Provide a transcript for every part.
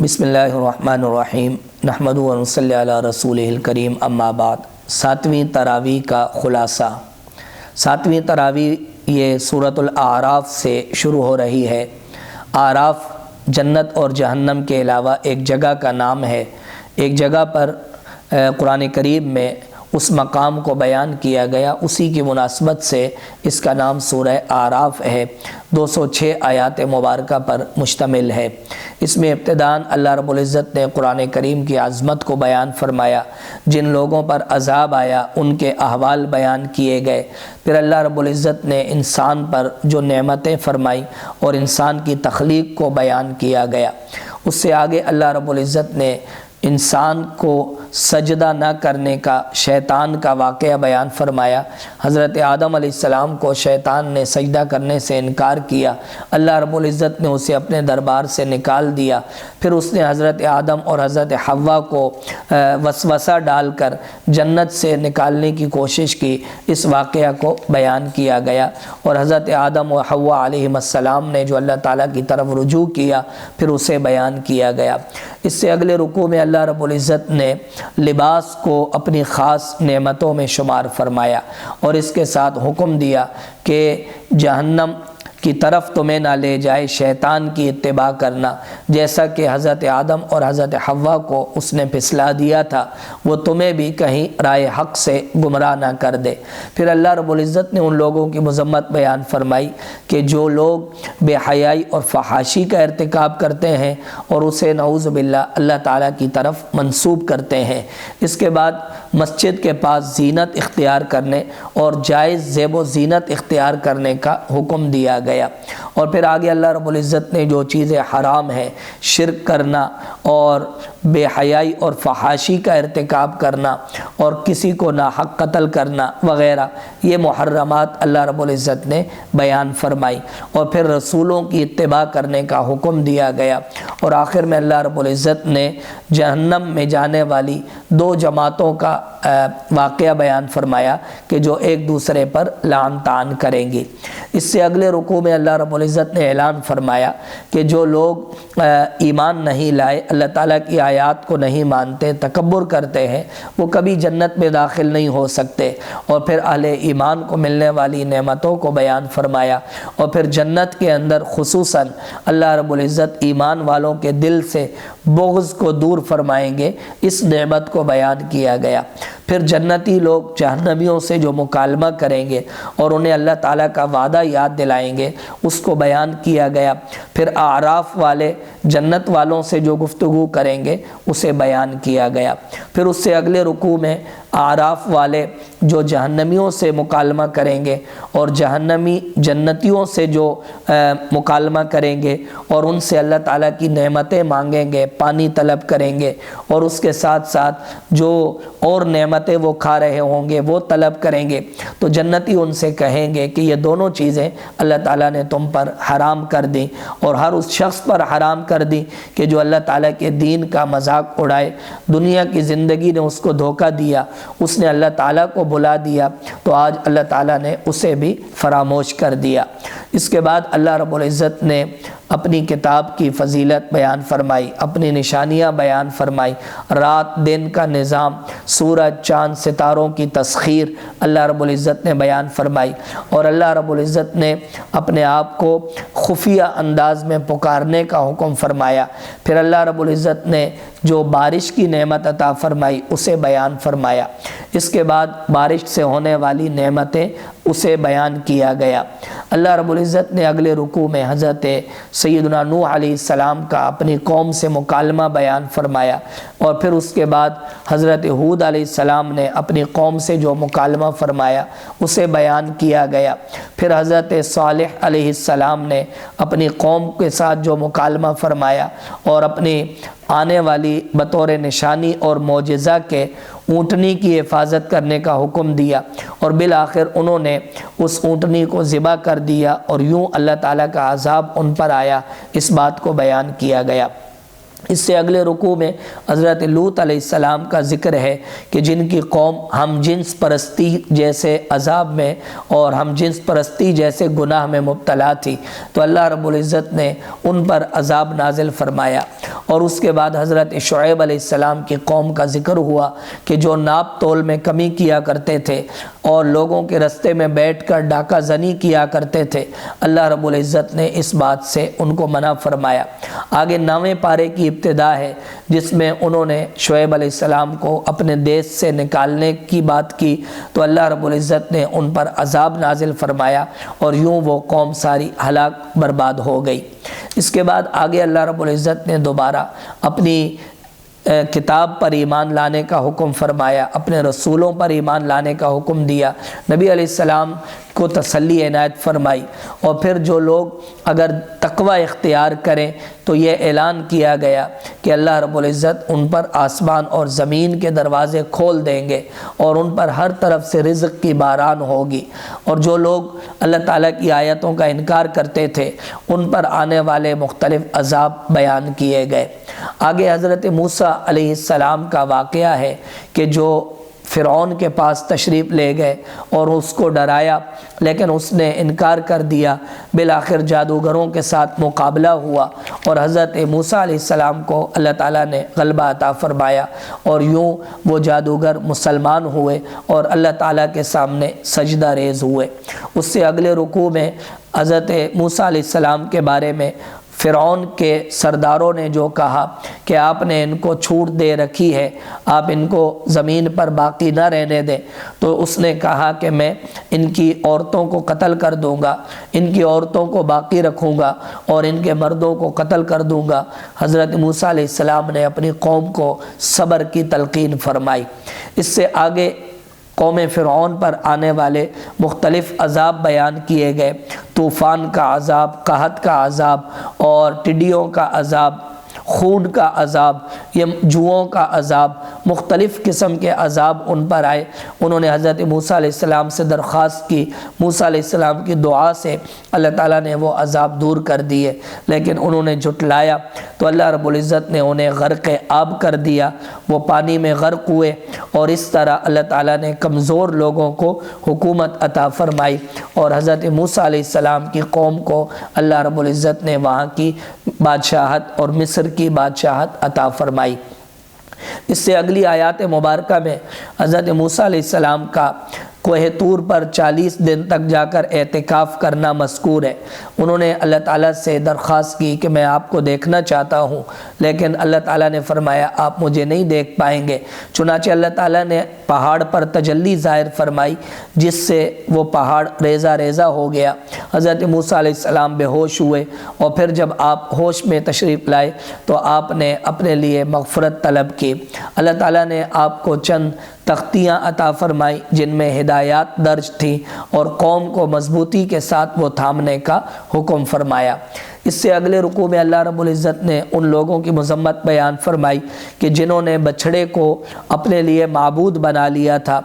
بسم اللہ الرحمن الرحیم نحمد و نصلی علی رسولہ الکریم اما بعد۔ ساتویں تراویح کا خلاصہ۔ ساتویں تراویح یہ سورۃ الاعراف سے شروع ہو رہی ہے۔ اعراف جنت اور جہنم کے علاوہ ایک جگہ کا نام ہے۔ ایک جگہ پر قرآن کریم میں اس مقام کو بیان کیا گیا، اسی کی مناسبت سے اس کا نام سورہ اعراف ہے۔ 206 آیات مبارکہ پر مشتمل ہے۔ اس میں ابتداً اللہ رب العزت نے قرآن کریم کی عظمت کو بیان فرمایا، جن لوگوں پر عذاب آیا ان کے احوال بیان کیے گئے۔ پھر اللہ رب العزت نے انسان پر جو نعمتیں فرمائی اور انسان کی تخلیق کو بیان کیا گیا۔ اس سے آگے اللہ رب العزت نے انسان کو سجدہ نہ کرنے کا شیطان کا واقعہ بیان فرمایا۔ حضرت آدم علیہ السلام کو شیطان نے سجدہ کرنے سے انکار کیا، اللہ رب العزت نے اسے اپنے دربار سے نکال دیا۔ پھر اس نے حضرت آدم اور حضرت حوا کو وسوسہ ڈال کر جنت سے نکالنے کی کوشش کی، اس واقعہ کو بیان کیا گیا۔ اور حضرت آدم و حوا علیہ السلام نے جو اللہ تعالیٰ کی طرف رجوع کیا، پھر اسے بیان کیا گیا۔ اس سے اگلے رکوع میں اللہ رب العزت نے لباس کو اپنی خاص نعمتوں میں شمار فرمایا اور اس کے ساتھ حکم دیا کہ جہنم کی طرف تمہیں نہ لے جائے شیطان کی اتباع کرنا، جیسا کہ حضرت آدم اور حضرت حوا کو اس نے پھسلا دیا تھا، وہ تمہیں بھی کہیں رائے حق سے گمراہ نہ کر دے۔ پھر اللہ رب العزت نے ان لوگوں کی مذمت بیان فرمائی کہ جو لوگ بے حیائی اور فحاشی کا ارتکاب کرتے ہیں اور اسے نعوذ باللہ اللہ تعالیٰ کی طرف منسوب کرتے ہیں۔ اس کے بعد مسجد کے پاس زینت اختیار کرنے اور جائز زیب و زینت اختیار کرنے کا حکم دیا گیا۔ اور پھر آگے اللہ رب العزت نے جو چیزیں حرام ہیں، شرک کرنا اور بے حیائی اور فحاشی کا ارتکاب کرنا اور کسی کو ناحق قتل کرنا وغیرہ، یہ محرمات اللہ رب العزت نے بیان فرمائی۔ اور پھر رسولوں کی اتباع کرنے کا حکم دیا گیا۔ اور آخر میں اللہ رب العزت نے جہنم میں جانے والی دو جماعتوں کا واقعہ بیان فرمایا کہ جو ایک دوسرے پر لعن طعن کریں گی۔ اس سے اگلے رکوع میں اللہ رب العزت نے اعلان فرمایا کہ جو لوگ ایمان نہیں لائے، اللہ تعالیٰ کی آیات کو نہیں مانتے، تکبر کرتے ہیں، وہ کبھی جنت میں داخل نہیں ہو سکتے۔ اور پھر اہل ایمان کو ملنے والی نعمتوں کو بیان فرمایا۔ اور پھر جنت کے اندر خصوصاً اللہ رب العزت ایمان والوں کے دل سے بغض کو دور فرمائیں گے، اس نعمت کو بیان کیا گیا۔ پھر جنتی لوگ جہنمیوں سے جو مکالمہ کریں گے اور انہیں اللہ تعالیٰ کا وعدہ یاد دلائیں گے، اس کو بیان کیا گیا۔ پھر اعراف والے جنت والوں سے جو گفتگو کریں گے اسے بیان کیا گیا۔ پھر اس سے اگلے رکوع میں اعراف والے جو جہنمیوں سے مکالمہ کریں گے اور جہنمی جنتیوں سے جو مکالمہ کریں گے اور ان سے اللہ تعالیٰ کی نعمتیں مانگیں گے، پانی طلب کریں گے، اور اس کے ساتھ ساتھ جو اور نعمتیں وہ کھا رہے ہوں گے وہ طلب کریں گے، تو جنتی ان سے کہیں گے کہ یہ دونوں چیزیں اللہ تعالیٰ نے تم پر حرام کر دی، اور ہر اس شخص پر حرام کر دی کہ جو اللہ تعالیٰ کے دین کا مذاق اڑائے۔ دنیا کی زندگی نے اس کو دھوکہ دیا، اس نے اللہ تعالیٰ کو بلا دیا، تو آج اللہ تعالیٰ نے اسے بھی فراموش کر دیا۔ اس کے بعد اللہ رب العزت نے اپنی کتاب کی فضیلت بیان فرمائی، اپنی نشانیاں بیان فرمائی، رات دن کا نظام، سورج چاند ستاروں کی تسخیر اللہ رب العزت نے بیان فرمائی۔ اور اللہ رب العزت نے اپنے آپ کو خفیہ انداز میں پکارنے کا حکم فرمایا۔ پھر اللہ رب العزت نے جو بارش کی نعمت عطا فرمائی اسے بیان فرمایا۔ اس کے بعد بارش سے ہونے والی نعمتیں اسے بیان کیا گیا۔ اللہ رب العزت نے اگلے رکوع میں حضرت سیدنا نوح علیہ السلام کا اپنی قوم سے مکالمہ بیان فرمایا۔ اور پھر اس کے بعد حضرت ہود علیہ السلام نے اپنی قوم سے جو مکالمہ فرمایا اسے بیان کیا گیا۔ پھر حضرت صالح علیہ السلام نے اپنی قوم کے ساتھ جو مکالمہ فرمایا اور اپنی آنے والی بطور نشانی اور معجزہ کے اونٹنی کی حفاظت کرنے کا حکم دیا، اور بالآخر انہوں نے اس اونٹنی کو ذبح کر دیا اور یوں اللہ تعالیٰ کا عذاب ان پر آیا، اس بات کو بیان کیا گیا۔ اس سے اگلے رکوع میں حضرت لوط علیہ السلام کا ذکر ہے کہ جن کی قوم ہم جنس پرستی جیسے عذاب میں اور ہم جنس پرستی جیسے گناہ میں مبتلا تھی، تو اللہ رب العزت نے ان پر عذاب نازل فرمایا۔ اور اس کے بعد حضرت شعیب علیہ السلام کی قوم کا ذکر ہوا کہ جو ناپ تول میں کمی کیا کرتے تھے اور لوگوں کے رستے میں بیٹھ کر ڈاکہ زنی کیا کرتے تھے، اللہ رب العزت نے اس بات سے ان کو منع فرمایا۔ آگے 9ویں پارے کی ابتدا ہے جس میں انہوں نے شعیب علیہ السلام کو اپنے دیش سے نکالنے کی بات کی، تو اللہ رب العزت نے ان پر عذاب نازل فرمایا اور یوں وہ قوم ساری ہلاک برباد ہو گئی۔ اس کے بعد آگے اللہ رب العزت نے دوبارہ اپنی کتاب پر ایمان لانے کا حکم فرمایا، اپنے رسولوں پر ایمان لانے کا حکم دیا، نبی علیہ السلام کو تسلی عنایت فرمائی، اور پھر جو لوگ اگر تقوی اختیار کریں تو یہ اعلان کیا گیا کہ اللہ رب العزت ان پر آسمان اور زمین کے دروازے کھول دیں گے اور ان پر ہر طرف سے رزق کی باران ہوگی، اور جو لوگ اللہ تعالیٰ کی آیتوں کا انکار کرتے تھے ان پر آنے والے مختلف عذاب بیان کیے گئے۔ آگے حضرت موسیٰ علیہ السلام کا واقعہ ہے کہ جو فرعون کے پاس تشریف لے گئے اور اس کو ڈرایا، لیکن اس نے انکار کر دیا۔ بالآخر جادوگروں کے ساتھ مقابلہ ہوا اور حضرت موسیٰ علیہ السلام کو اللہ تعالیٰ نے غلبہ عطا فرمایا، اور یوں وہ جادوگر مسلمان ہوئے اور اللہ تعالیٰ کے سامنے سجدہ ریز ہوئے۔ اس سے اگلے رکوع میں حضرت موسیٰ علیہ السلام کے بارے میں فرعون کے سرداروں نے جو کہا کہ آپ نے ان کو چھوٹ دے رکھی ہے، آپ ان کو زمین پر باقی نہ رہنے دیں، تو اس نے کہا کہ میں ان کی عورتوں کو قتل کر دوں گا، ان کی عورتوں کو باقی رکھوں گا اور ان کے مردوں کو قتل کر دوں گا۔ حضرت موسیٰ علیہ السلام نے اپنی قوم کو صبر کی تلقین فرمائی۔ اس سے آگے قوم فرعون پر آنے والے مختلف عذاب بیان کیے گئے، طوفان کا عذاب، قحط کا عذاب اور ٹڈیوں کا عذاب، خون کا عذاب، یہ جوؤں کا عذاب، مختلف قسم کے عذاب ان پر آئے۔ انہوں نے حضرت موسیٰ علیہ السلام سے درخواست کی، موسیٰ علیہ السلام کی دعا سے اللہ تعالیٰ نے وہ عذاب دور کر دیے، لیکن انہوں نے جھٹلایا تو اللہ رب العزت نے انہیں غرق آب کر دیا، وہ پانی میں غرق ہوئے، اور اس طرح اللہ تعالیٰ نے کمزور لوگوں کو حکومت عطا فرمائی، اور حضرت موسیٰ علیہ السلام کی قوم کو اللہ رب العزت نے وہاں کی بادشاہت اور مصر کی بادشاہت عطا فرمائی۔ اس سے اگلی آیات مبارکہ میں حضرت موسیٰ علیہ السلام کا کوہ طور پر 40 دن تک جا کر اعتکاف کرنا مذکور ہے۔ انہوں نے اللہ تعالیٰ سے درخواست کی کہ میں آپ کو دیکھنا چاہتا ہوں، لیکن اللہ تعالیٰ نے فرمایا آپ مجھے نہیں دیکھ پائیں گے۔ چنانچہ اللہ تعالیٰ نے پہاڑ پر تجلی ظاہر فرمائی، جس سے وہ پہاڑ ریزہ ریزہ ہو گیا۔ حضرت موسیٰ علیہ السلام بے ہوش ہوئے، اور پھر جب آپ ہوش میں تشریف لائے تو آپ نے اپنے لیے مغفرت طلب کی۔ اللہ تعالیٰ نے آپ کو چند تختیاں عطا فرمائی جن میں ہدایات درج تھیں، اور قوم کو مضبوطی کے ساتھ وہ تھامنے کا حکم فرمایا۔ اس سے اگلے رکوع میں اللہ رب العزت نے ان لوگوں کی مذمت بیان فرمائی کہ جنہوں نے بچھڑے کو اپنے لیے معبود بنا لیا تھا۔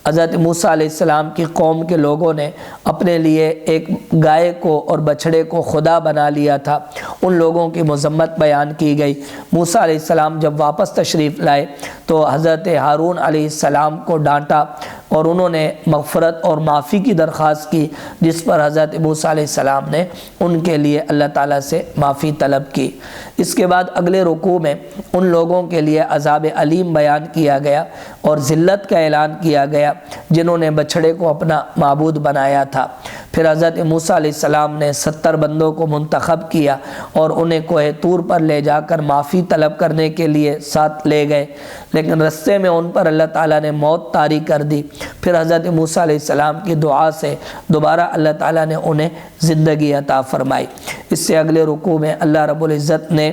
حضرت موسیٰ علیہ السلام کی قوم کے لوگوں نے اپنے لیے ایک گائے کو اور بچھڑے کو خدا بنا لیا تھا، ان لوگوں کی مذمت بیان کی گئی۔ موسیٰ علیہ السلام جب واپس تشریف لائے تو حضرت ہارون علیہ السلام کو ڈانٹا اور انہوں نے مغفرت اور معافی کی درخواست کی، جس پر حضرت موسیٰ علیہ السلام نے ان کے لیے اللہ تعالیٰ سے معافی طلب کی۔ اس کے بعد اگلے رکوع میں ان لوگوں کے لیے عذاب علیم بیان کیا گیا اور ذلت کا اعلان کیا گیا جنہوں نے بچھڑے کو اپنا معبود بنایا تھا۔ پھر حضرت موسیٰ علیہ السلام نے 70 بندوں کو منتخب کیا اور انہیں کوہ طور پر لے جا کر معافی طلب کرنے کے لیے ساتھ لے گئے، لیکن رستے میں ان پر اللہ تعالیٰ نے موت طاری کر دی۔ پھر حضرت موسیٰ علیہ السلام کی دعا سے دوبارہ اللہ تعالیٰ نے انہیں زندگی عطا فرمائی۔ اس سے اگلے رکوع میں اللہ رب العزت نے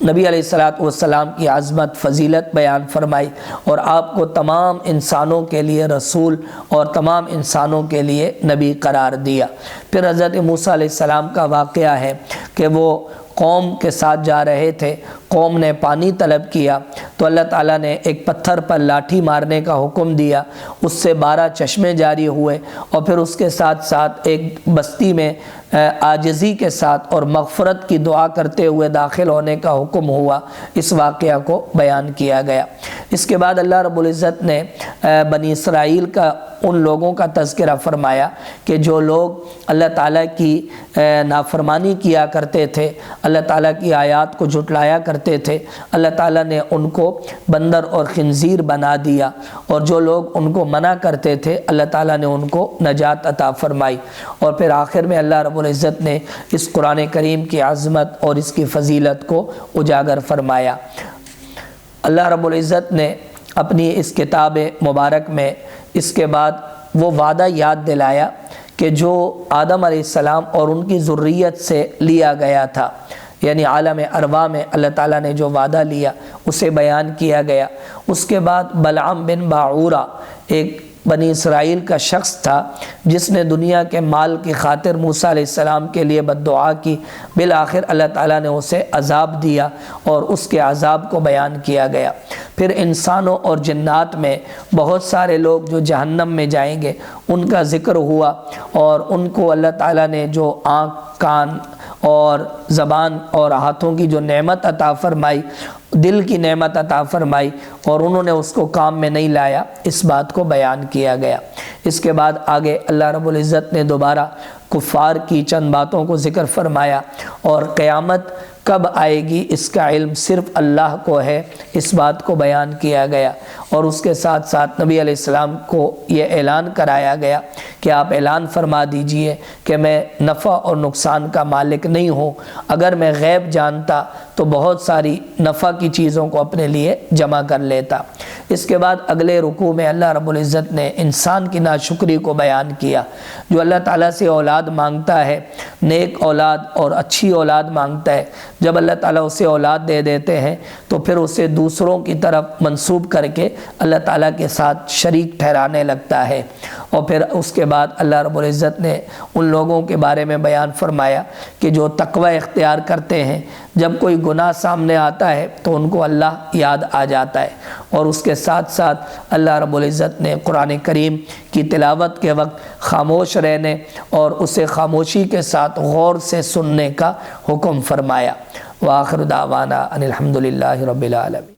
نبی علیہ السلام کی عظمت فضیلت بیان فرمائی اور آپ کو تمام انسانوں کے لیے رسول اور تمام انسانوں کے لیے نبی قرار دیا۔ پھر حضرت موسیٰ علیہ السلام کا واقعہ ہے کہ وہ قوم کے ساتھ جا رہے تھے، قوم نے پانی طلب کیا تو اللہ تعالیٰ نے ایک پتھر پر لاٹھی مارنے کا حکم دیا، اس سے 12 چشمے جاری ہوئے، اور پھر اس کے ساتھ ساتھ ایک بستی میں عاجزی کے ساتھ اور مغفرت کی دعا کرتے ہوئے داخل ہونے کا حکم ہوا۔ اس واقعہ کو بیان کیا گیا۔ اس کے بعد اللہ رب العزت نے بنی اسرائیل کا ان لوگوں کا تذکرہ فرمایا کہ جو لوگ اللہ تعالیٰ کی نافرمانی کیا کرتے تھے، اللہ تعالیٰ کی آیات کو جھٹلایا کرتے تھے، اللہ تعالیٰ نے ان کو بندر اور خنزیر بنا دیا، اور جو لوگ ان کو منع کرتے تھے اللہ تعالیٰ نے ان کو نجات عطا فرمائی۔ اور پھر آخر میں اللہ رب العزت نے اس قرآن کریم کی عظمت اور اس کی فضیلت کو اجاگر فرمایا۔ اللہ رب العزت نے اپنی اس کتاب مبارک میں اس کے بعد وہ وعدہ یاد دلایا کہ جو آدم علیہ السلام اور ان کی ذریت سے لیا گیا تھا، یعنی عالم ارواح میں اللہ تعالیٰ نے جو وعدہ لیا اسے بیان کیا گیا۔ اس کے بعد بلعام بن باعورہ ایک بنی اسرائیل کا شخص تھا جس نے دنیا کے مال کی خاطر موسیٰ علیہ السلام کے لیے بد دعا کی، بالآخر اللہ تعالیٰ نے اسے عذاب دیا اور اس کے عذاب کو بیان کیا گیا۔ پھر انسانوں اور جنات میں بہت سارے لوگ جو جہنم میں جائیں گے ان کا ذکر ہوا، اور ان کو اللہ تعالیٰ نے جو آنکھ، کان اور زبان اور ہاتھوں کی جو نعمت عطا فرمائی، دل کی نعمت عطا فرمائی، اور انہوں نے اس کو کام میں نہیں لایا، اس بات کو بیان کیا گیا۔ اس کے بعد آگے اللہ رب العزت نے دوبارہ کفار کی چند باتوں کو ذکر فرمایا، اور قیامت کب آئے گی اس کا علم صرف اللہ کو ہے، اس بات کو بیان کیا گیا۔ اور اس کے ساتھ ساتھ نبی علیہ السلام کو یہ اعلان کرایا گیا کہ آپ اعلان فرما دیجئے کہ میں نفع اور نقصان کا مالک نہیں ہوں، اگر میں غیب جانتا تو بہت ساری نفع کی چیزوں کو اپنے لیے جمع کر لیتا۔ اس کے بعد اگلے رکوع میں اللہ رب العزت نے انسان کی ناشکری کو بیان کیا۔ جو اللہ تعالیٰ سے اولاد مانگتا ہے، نیک اولاد اور اچھی اولاد مانگتا ہے، جب اللہ تعالیٰ اسے اولاد دے دیتے ہیں تو پھر اسے دوسروں کی طرف منسوب کر کے اللہ تعالیٰ کے ساتھ شریک ٹھہرانے لگتا ہے۔ اور پھر اس کے بعد اللہ رب العزت نے ان لوگوں کے بارے میں بیان فرمایا کہ جو تقوی اختیار کرتے ہیں، جب کوئی گناہ سامنے آتا ہے تو ان کو اللہ یاد آ جاتا ہے۔ اور اس کے ساتھ ساتھ اللہ رب العزت نے قرآن کریم کی تلاوت کے وقت خاموش رہنے اور اسے خاموشی کے ساتھ غور سے سننے کا حکم فرمایا۔ وآخر دعوانا ان الحمد للہ رب العالمین۔